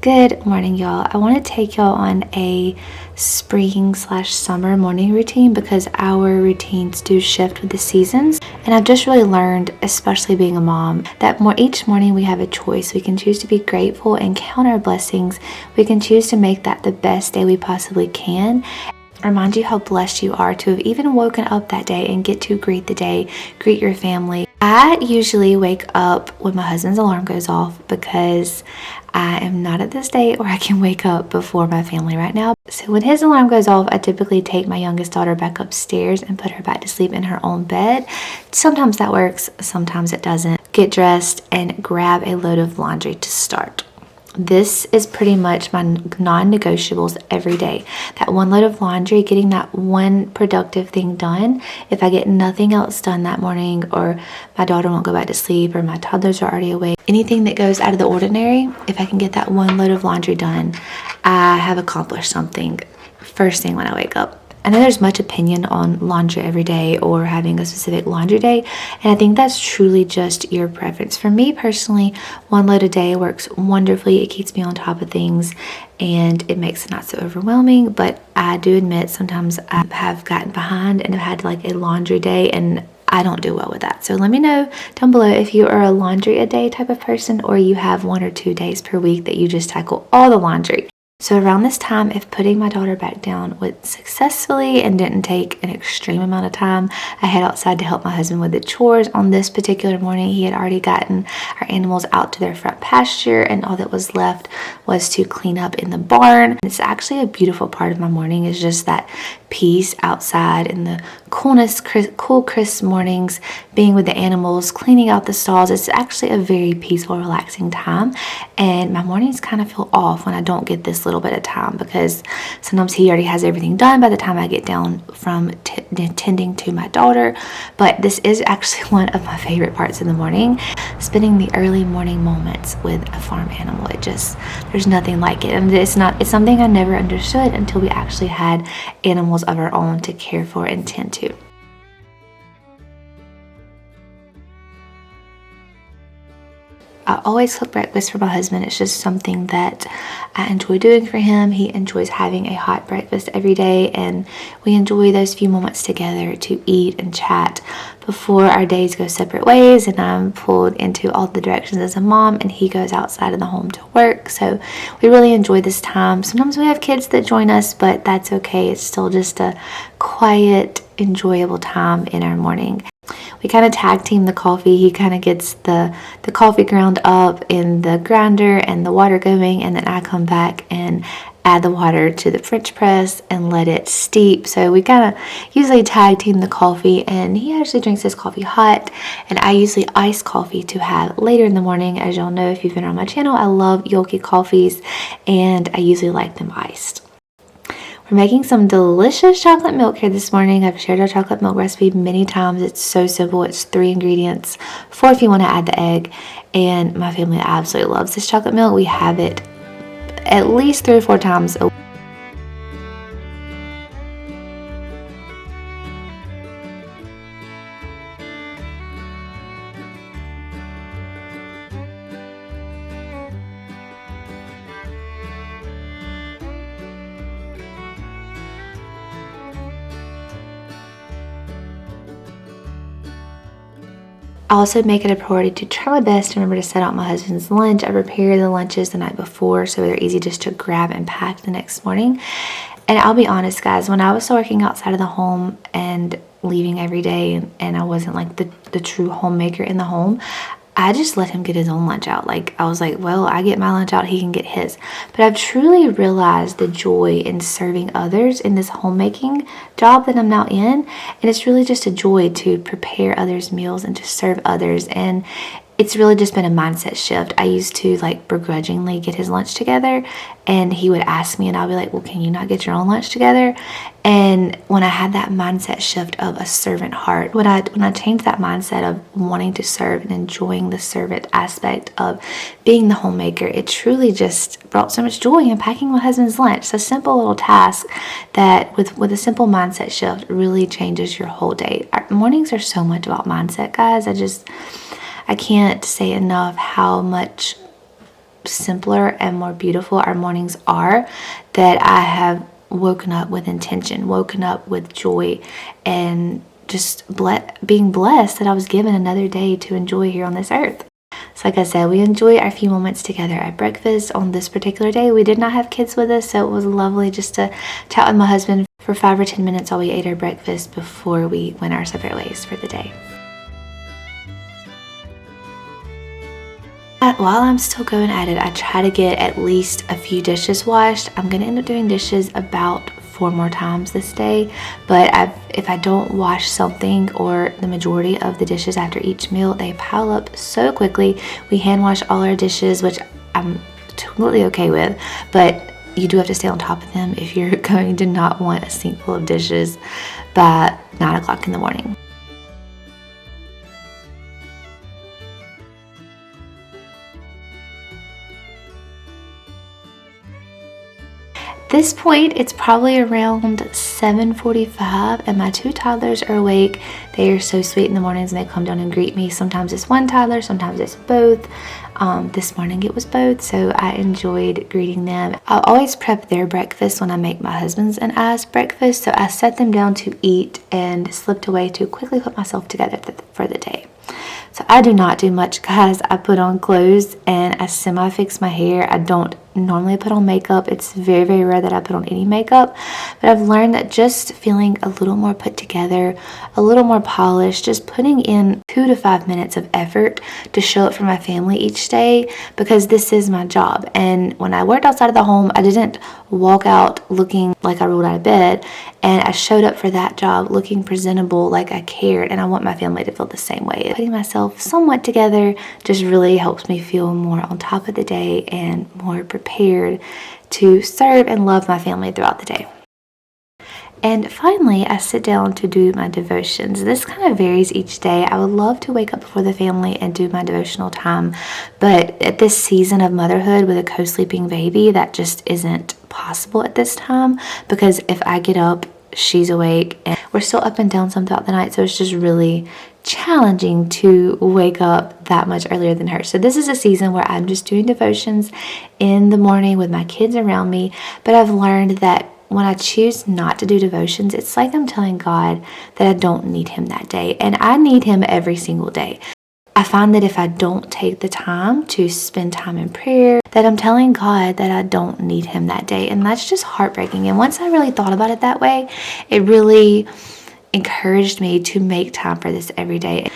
Good morning, y'all. I want to take y'all on a spring/summer morning routine because our routines do shift with the seasons. And I've just really learned, especially being a mom, that each morning we have a choice. We can choose to be grateful and count our blessings. We can choose to make that the best day we possibly can. Remind you how blessed you are to have even woken up that day and get to greet the day, greet your family. I usually wake up when my husband's alarm goes off because I am not at the state where I can wake up before my family right now. So when his alarm goes off, I typically take my youngest daughter back upstairs and put her back to sleep in her own bed. Sometimes that works, sometimes it doesn't. Get dressed and grab a load of laundry to start. This is pretty much my non-negotiables every day. That one load of laundry, getting that one productive thing done. If I get nothing else done that morning, or my daughter won't go back to sleep, or my toddlers are already awake, anything that goes out of the ordinary, if I can get that one load of laundry done, I have accomplished something first thing when I wake up. I know there's much opinion on laundry every day or having a specific laundry day, and I think that's truly just your preference. For me personally, one load a day works wonderfully. It keeps me on top of things and it makes it not so overwhelming, but I do admit sometimes I have gotten behind and have had like a laundry day, and I don't do well with that. So let me know down below if you are a laundry a day type of person, or you have 1 or 2 days per week that you just tackle all the laundry. So around this time, if putting my daughter back down went successfully and didn't take an extreme amount of time, I head outside to help my husband with the chores. On this particular morning, he had already gotten our animals out to their front pasture, and all that was left was to clean up in the barn. It's actually a beautiful part of my morning, is just that peace outside in the coolness, cool, crisp mornings, being with the animals, cleaning out the stalls. It's actually a very peaceful, relaxing time, and my mornings kind of feel off when I don't get this little bit of time, because sometimes he already has everything done by the time I get down from tending to my daughter. But this is actually one of my favorite parts of the morning, spending the early morning moments with a farm animal. There's nothing like it, and it's something I never understood until we actually had animals of our own to care for and tend to. I always cook breakfast for my husband. It's just something that I enjoy doing for him. He enjoys having a hot breakfast every day, and we enjoy those few moments together to eat and chat before our days go separate ways and I'm pulled into all the directions as a mom and he goes outside of the home to work. So we really enjoy this time. Sometimes we have kids that join us, but that's okay. It's still just a quiet, enjoyable time in our morning. We kind of tag team the coffee. He kind of gets the coffee ground up in the grinder and the water going, and then I come back and add the water to the French press and let it steep. So we kind of usually tag team the coffee, and he actually drinks his coffee hot, and I usually ice coffee to have later in the morning. As y'all know, if you've been on my channel, I love Yoki coffees, and I usually like them iced. We're making some delicious chocolate milk here this morning. I've shared our chocolate milk recipe many times. It's so simple. It's 3 ingredients, 4 if you want to add the egg. And my family absolutely loves this chocolate milk. We have it at least 3 or 4 times a week. I also make it a priority to try my best to remember to set out my husband's lunch. I prepare the lunches the night before so they're easy just to grab and pack the next morning. And I'll be honest, guys, when I was still working outside of the home and leaving every day, and I wasn't like the true homemaker in the home, I just let him get his own lunch out. Like, I was like, well, I get my lunch out, he can get his. But I've truly realized the joy in serving others in this homemaking job that I'm now in. And it's really just a joy to prepare others' meals and to serve others. And it's really just been a mindset shift. I used to like begrudgingly get his lunch together, and he would ask me and I'll be like, well, can you not get your own lunch together? And when I had that mindset shift of a servant heart, when I changed that mindset of wanting to serve and enjoying the servant aspect of being the homemaker, it truly just brought so much joy in packing my husband's lunch. It's a simple little task that with a simple mindset shift really changes your whole day. Our mornings are so much about mindset, guys. I can't say enough how much simpler and more beautiful our mornings are, that I have woken up with intention, woken up with joy, and just being blessed that I was given another day to enjoy here on this earth. So like I said, we enjoy our few moments together at breakfast on this particular day. We did not have kids with us, so it was lovely just to chat with my husband for 5 or 10 minutes while we ate our breakfast before we went our separate ways for the day. While I'm still going at it, I try to get at least a few dishes washed. I'm going to end up doing dishes about 4 more times this day, but if I don't wash something or the majority of the dishes after each meal, they pile up so quickly. We hand wash all our dishes, which I'm totally okay with, but you do have to stay on top of them if you're going to not want a sink full of dishes by 9 o'clock in the morning. This point, it's probably around 7:45 and my 2 toddlers are awake. They are so sweet in the mornings and they come down and greet me. Sometimes it's one toddler, sometimes it's both. This morning it was both, so I enjoyed greeting them. I always prep their breakfast when I make my husband's and I's breakfast, so I set them down to eat and slipped away to quickly put myself together for the day. So I do not do much, guys. I put on clothes and I semi-fix my hair. I don't normally put on makeup. It's very, very rare that I put on any makeup, but I've learned that just feeling a little more put together, a little more polished, just putting in 2 to 5 minutes of effort to show up for my family each day, because this is my job. And when I worked outside of the home, I didn't walk out looking like I rolled out of bed, and I showed up for that job looking presentable, like I cared, and I want my family to feel the same way. Putting myself somewhat together just really helps me feel more on top of the day and more prepared to serve and love my family throughout the day. And finally, I sit down to do my devotions. This kind of varies each day. I would love to wake up before the family and do my devotional time, but at this season of motherhood with a co-sleeping baby, that just isn't possible at this time, because if I get up, she's awake, and we're still up and down some throughout the night, so it's just really challenging to wake up that much earlier than her. So this is a season where I'm just doing devotions in the morning with my kids around me, but I've learned that when I choose not to do devotions, it's like I'm telling God that I don't need him that day, and I need him every single day. I find that if I don't take the time to spend time in prayer, that I'm telling God that I don't need him that day, and that's just heartbreaking. And once I really thought about it that way, it really encouraged me to make time for this every day.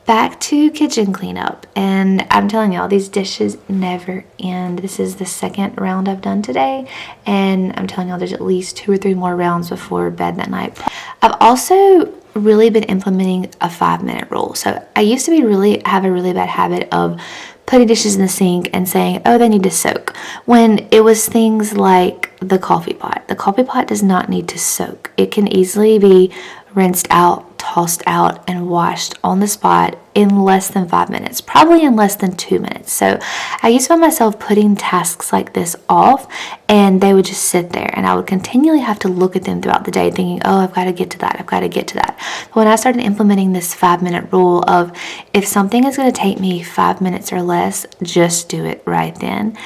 Back to kitchen cleanup, and I'm telling y'all, these dishes never end. This is the second round I've done today, and I'm telling y'all there's at least 2 or 3 more rounds before bed that night. I've also really been implementing a 5-minute rule. So I used to have a really bad habit of putting dishes in the sink and saying, oh, they need to soak, when it was things like the coffee pot. The coffee pot does not need to soak. It can easily be rinsed out, tossed out, and washed on the spot in less than 5 minutes, probably in less than 2 minutes. So I used to find myself putting tasks like this off, and they would just sit there, and I would continually have to look at them throughout the day thinking, oh, I've got to get to that, I've got to get to that. But when I started implementing this 5-minute rule of, if something is going to take me 5 minutes or less, just do it right then,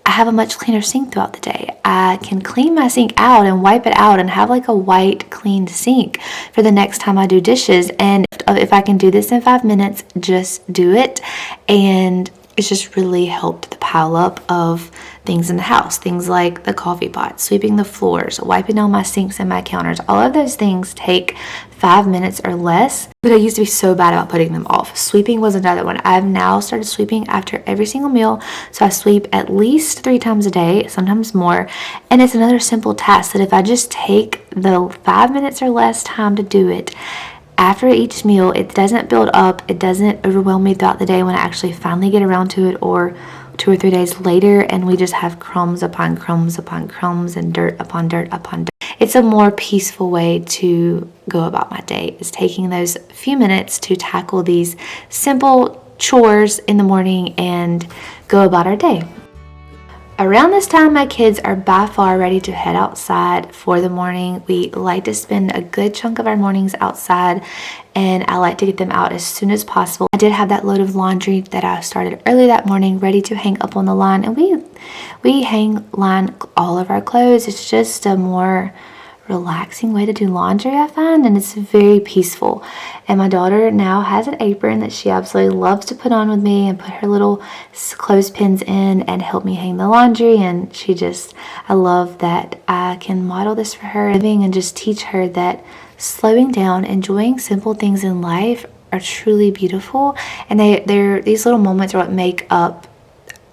I have a much cleaner sink throughout the day. I can clean my sink out and wipe it out and have like a white cleaned sink for the next time I do dishes. And if I can do this in 5 minutes, just do it. And it's just really helped the pile up of things in the house. Things like the coffee pot, sweeping the floors, wiping down my sinks and my counters. All of those things take 5 minutes or less, but I used to be so bad about putting them off. Sweeping was another one. I've now started sweeping after every single meal, so I sweep at least 3 times a day, sometimes more, and it's another simple task that if I just take the 5 minutes or less time to do it after each meal, it doesn't build up, it doesn't overwhelm me throughout the day when I actually finally get around to it, or 2 or 3 days later and we just have crumbs upon crumbs upon crumbs and dirt upon dirt upon dirt. It's a more peaceful way to go about my day, is taking those few minutes to tackle these simple chores in the morning and go about our day. Around this time, my kids are by far ready to head outside for the morning. We like to spend a good chunk of our mornings outside, and I like to get them out as soon as possible. I did have that load of laundry that I started early that morning ready to hang up on the line, and we line all of our clothes. It's just a more relaxing way to do laundry, I find, and it's very peaceful. And my daughter now has an apron that she absolutely loves to put on with me and put her little clothespins in and help me hang the laundry. And I love that I can model this for her and just teach her that slowing down, enjoying simple things in life are truly beautiful, and these little moments are what make up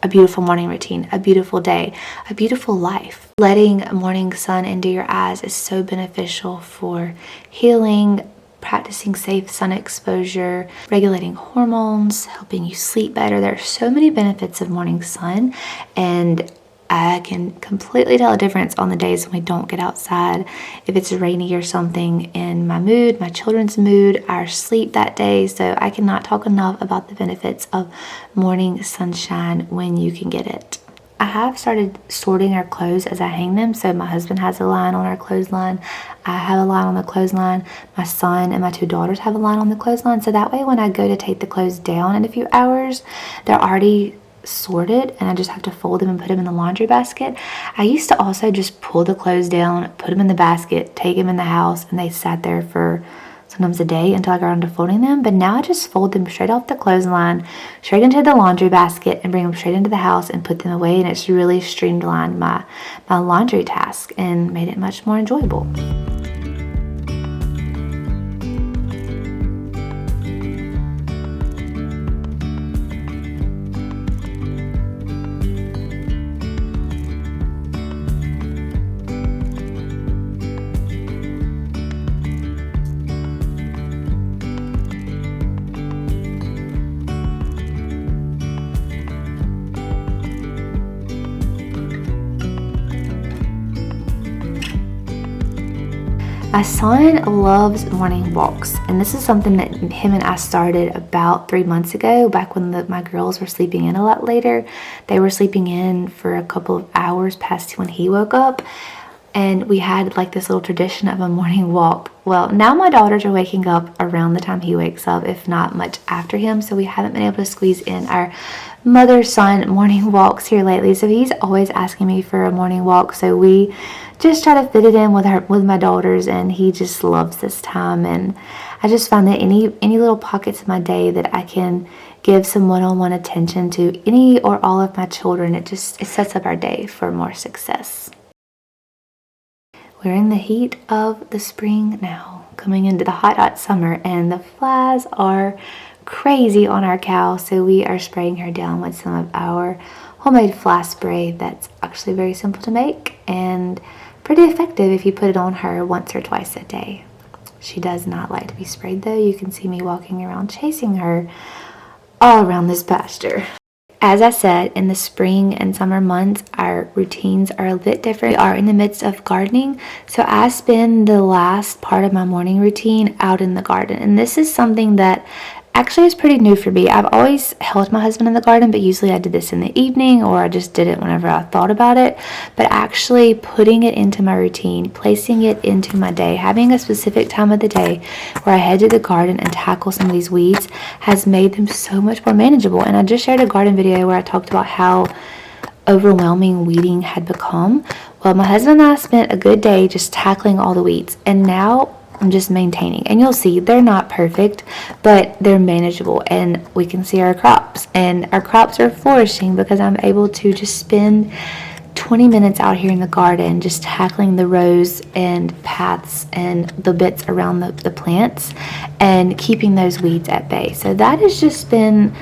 a beautiful morning routine, a beautiful day, a beautiful life. Letting morning sun into your eyes is so beneficial for healing, practicing safe sun exposure, regulating hormones, helping you sleep better. There are so many benefits of morning sun, and I can completely tell a difference on the days when we don't get outside. If it's rainy or something, in my mood, my children's mood, our sleep that day. So I cannot talk enough about the benefits of morning sunshine when you can get it. I have started sorting our clothes as I hang them. So my husband has a line on our clothesline. I have a line on the clothesline. My son and my 2 daughters have a line on the clothesline. So that way when I go to take the clothes down in a few hours, they're already sorted and I just have to fold them and put them in the laundry basket. I used to also just pull the clothes down, put them in the basket, take them in the house, and they sat there for sometimes a day until I got around to folding them. But now I just fold them straight off the clothesline, straight into the laundry basket, and bring them straight into the house and put them away. And it's really streamlined my laundry task and made it much more enjoyable. My son loves morning walks, and this is something that him and I started about 3 months ago, back when my girls were sleeping in a lot later. They were sleeping in for a couple of hours past when he woke up, and we had like this little tradition of a morning walk. Well, now my daughters are waking up around the time he wakes up, if not much after him, so we haven't been able to squeeze in our mother-son morning walks here lately. So he's always asking me for a morning walk, so we just try to fit it in with my daughters, and he just loves this time. And I just find that any little pockets of my day that I can give some one-on-one attention to any or all of my children, it sets up our day for more success. We're in the heat of the spring now, coming into the hot summer, and the flies are crazy on our cow, so we are spraying her down with some of our homemade fly spray that's actually very simple to make and pretty effective if you put it on her once or twice a day. She does not like to be sprayed though. You can see me walking around chasing her all around this pasture. As I said, in the spring and summer months, our routines are a bit different. We are in the midst of gardening, so I spend the last part of my morning routine out in the garden. And this is something that actually is pretty new for me. I've always helped my husband in the garden, but usually I did this in the evening, or I just did it whenever I thought about it. But actually putting it into my routine, placing it into my day, having a specific time of the day where I head to the garden and tackle some of these weeds has made them so much more manageable. And I just shared a garden video where I talked about how overwhelming weeding had become. Well, my husband and I spent a good day just tackling all the weeds, and now I'm just maintaining. And you'll see they're not perfect, but they're manageable, and we can see our crops, and our crops are flourishing because I'm able to just spend 20 minutes out here in the garden just tackling the rows and paths and the bits around the plants and keeping those weeds at bay. So that has just been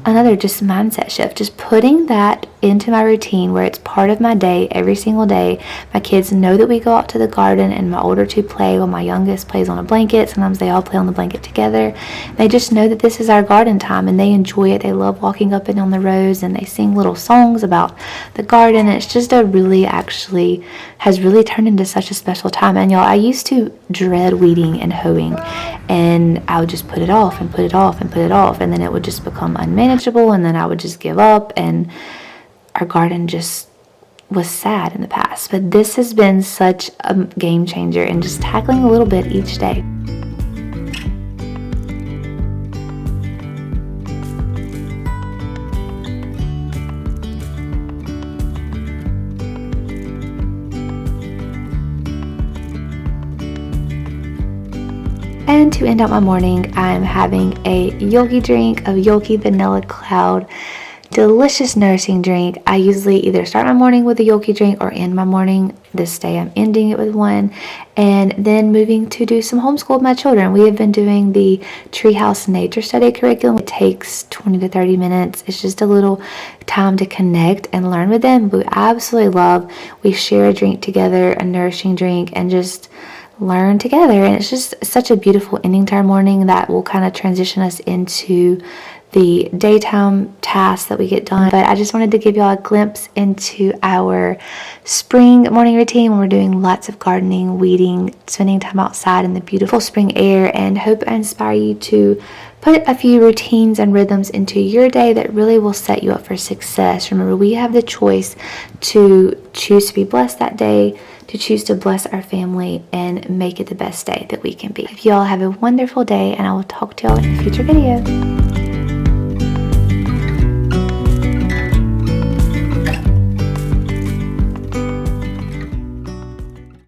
another just mindset shift, just putting that into my routine where it's part of my day every single day. My kids know that we go out to the garden, and my older 2 play while my youngest plays on a blanket. Sometimes they all play on the blanket together. They just know that this is our garden time, and they enjoy it. They love walking up and down the rows, and they sing little songs about the garden. It's just has really turned into such a special time. And y'all, I used to dread weeding and hoeing, and I would just put it off and put it off and put it off, and then it would just become unmanageable, and then I would just give up, and our garden just was sad in the past, but this has been such a game changer and just tackling a little bit each day. And to end out my morning, I'm having a Yogi drink of Yogi Vanilla Cloud. Delicious nourishing drink. I usually either start my morning with a Yogi drink or end my morning. This day I'm ending it with one, and then moving to do some homeschool with my children. We have been doing the Treehouse Nature Study curriculum. It takes 20 to 30 minutes. It's just a little time to connect and learn with them. We absolutely love. We share a drink together, a nourishing drink, and just learn together. And it's just such a beautiful ending to our morning that will kind of transition us into the daytime tasks that we get done. But I just wanted to give y'all a glimpse into our spring morning routine when we're doing lots of gardening, weeding, spending time outside in the beautiful spring air, and hope I inspire you to put a few routines and rhythms into your day that really will set you up for success. Remember, we have the choice to choose to be blessed that day, to choose to bless our family, and make it the best day that we can be. If y'all have a wonderful day, and I will talk to y'all in a future video.